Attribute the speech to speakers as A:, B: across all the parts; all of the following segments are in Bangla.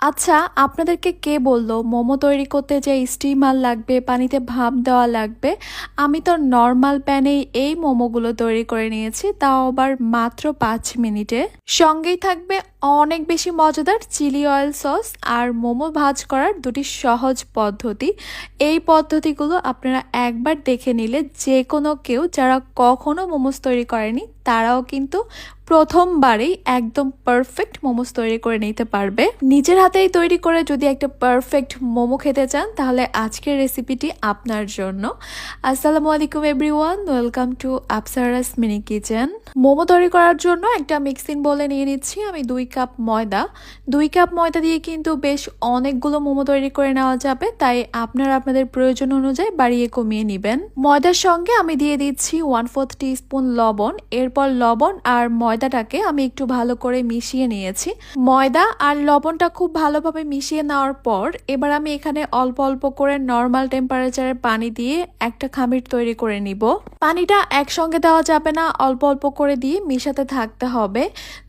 A: আচ্ছা, আপনাদেরকে কে বললো মোমো তৈরি করতে যে স্টিমার লাগবে, পানিতে ভাপ দেওয়া লাগবে? আমি তো নর্মাল প্যানেই এই মোমোগুলো তৈরি করে নিয়েছি, তাও আবার মাত্র ৫ মিনিটে। সঙ্গেই থাকবে অনেক বেশি মজাদার চিলি অয়েল সস আর মোমো ভাজ করার দুটি সহজ পদ্ধতি। এই পদ্ধতিগুলো আপনারা একবার দেখে নিলে যে কোনো কেউ যারা কখনো মোমোস তৈরি করেনি তারাও কিন্তু প্রথমবারেই একদম পারফেক্ট মোমোস তৈরি করে নিতে পারবে। নিজের হাতেই তৈরি করে যদি একটা পারফেক্ট মোমো খেতে চান তাহলে আজকের রেসিপিটি আপনার জন্য। আসসালামু আলাইকুম everyone, welcome to Apsara's mini kitchen. Momo তৈরি করার জন্য একটা মিক্সিং বোলে নিয়ে নিচ্ছি আমি 2 কাপ ময়দা। 2 কাপ ময়দা দিয়ে কিন্তু বেশ অনেকগুলো মোমো তৈরি করে নেওয়া যাবে, তাই আপনারা আপনাদের প্রয়োজন অনুযায়ী বাড়িয়ে কমিয়ে নেবেন। ময়দার সঙ্গে আমি দিয়ে দিচ্ছি 1/4 টিস্পুন লবণ। এরপর লবণ আর ময়দাটাকে আমি একটু ভালো করে মিশিয়ে নিয়েছি। ময়দা আর লবণটা খুব ভালোভাবে মিশিয়ে নেওয়ার পর এবার আমি এখানে অল্প অল্প করে নর্মাল টেম্পারেচারে পানি দিয়ে একটা খামির তৈরি করে নিব। পানিটা একসঙ্গে দেওয়া যাবে না, অল্প অল্প করে দিয়ে মিশাতে থাকতে হবে।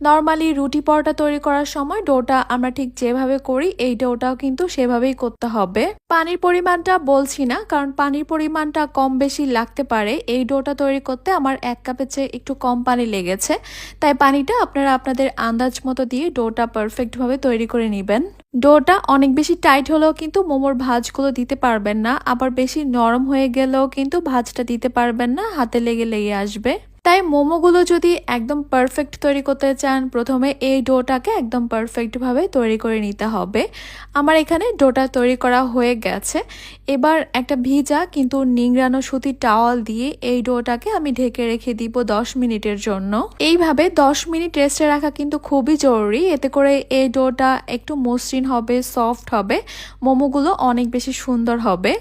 A: নর্মালি রুটি পরোটা তৈরি করার সময় ডোটা আমরা ঠিক যেভাবে করি এই ডোটাও কিন্তু সেভাবেই করতে হবে। পানির পরিমাণটা বলছি না, কারণ পানির পরিমাণটা কম বেশি লাগতে পারে। এই ডোটা তৈরি করতে আমার 1 কাপের চেয়ে একটু কম পানি লেগেছে, তাই পানিটা আপনারা আপনাদের আন্দাজ মতো দিয়ে ডোটা পারফেক্টভাবে তৈরি করে নেবেন। ডোটা অনেক বেশি টাইট হলেও কিন্তু মোমোর ভাঁজগুলো দিতে পারবেন না, আবার বেশি নরম হয়ে গেলেও কিন্তু ভাঁজটা দিতে পারবেন না, হাতে লেগে লেগে আসবে। তাই মোমোগুলো যদি একদম পারফেক্ট তৈরি করতে চান প্রথমে এই ডোটাকে একদম পারফেক্টভাবে তৈরি করে নিতে হবে। আমার এখানে ডোটা তৈরি করা হয়ে গেছে। এবার একটা ভিজা কিন্তু নিংড়ানো সুতির টাওয়াল দিয়ে এই ডোটাকে আমি ঢেকে রেখে দিব 10 মিনিটের জন্য। এইভাবে 10 মিনিট রেস্টে রাখা কিন্তু খুবই জরুরি, এতে করে এই ডোটা একটু মসৃণ হবে, সফট হবে, মোমোগুলো অনেক বেশি সুন্দর হবে।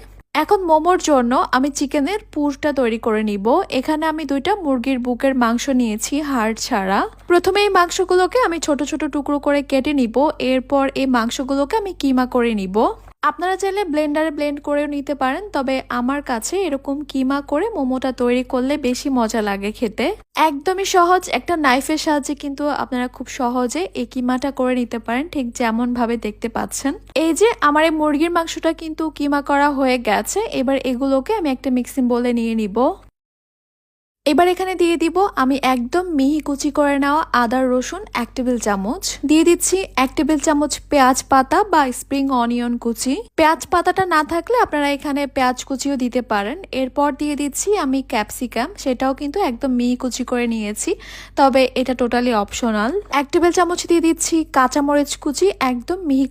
A: এখন মোমোর জন্য আমি চিকেনের পুরটা তৈরি করে নিব। এখানে আমি 2টা মুরগির বুকের মাংস নিয়েছি হাড় ছাড়া। প্রথমে এই মাংসগুলোকে আমি ছোট ছোট টুকরো করে কেটে নিব। এরপর এই মাংসগুলোকে আমি কিমা করে নিব। আপনারা চাইলে ব্লেন্ডারে ব্লেন্ড করেও নিতে পারেন, তবে আমার কাছে এরকম কিমা করে মোমোটা তৈরি করলে বেশি মজা লাগে খেতে। একদমই সহজ, একটা নাইফের সাহায্যে কিন্তু আপনারা খুব সহজে এই কিমাটা করে নিতে পারেন, ঠিক যেমন ভাবে দেখতে পাচ্ছেন। এই যে আমার এই মুরগির মাংসটা কিন্তু কিমা করা হয়ে গেছে। এবার এগুলোকে আমি একটা মিক্সিং বোলে নিয়ে নিব। এবার এখানে দিয়ে দিব আমি একদম মিহি কুচি করে নেওয়া আদা রসুন 1 টেবিল চামচ। দিয়ে দিচ্ছি 1 টেবিল চামচ পেঁয়াজ পাতা বা স্প্রিং অনিয়ন কুচি। পেঁয়াজ পাতাটা না থাকলে আপনারা এখানে পেঁয়াজ কুচিও দিতে পারেন। এরপর দিয়ে দিচ্ছি আমি ক্যাপসিকাম, সেটাও কিন্তু একদম মিহি কুচি করে নিয়েছি, তবে এটা টোটালি অপশনাল। 1 টেবিল চামচ দিয়ে দিচ্ছি কাঁচামরিচ কুচি, একদম মিহি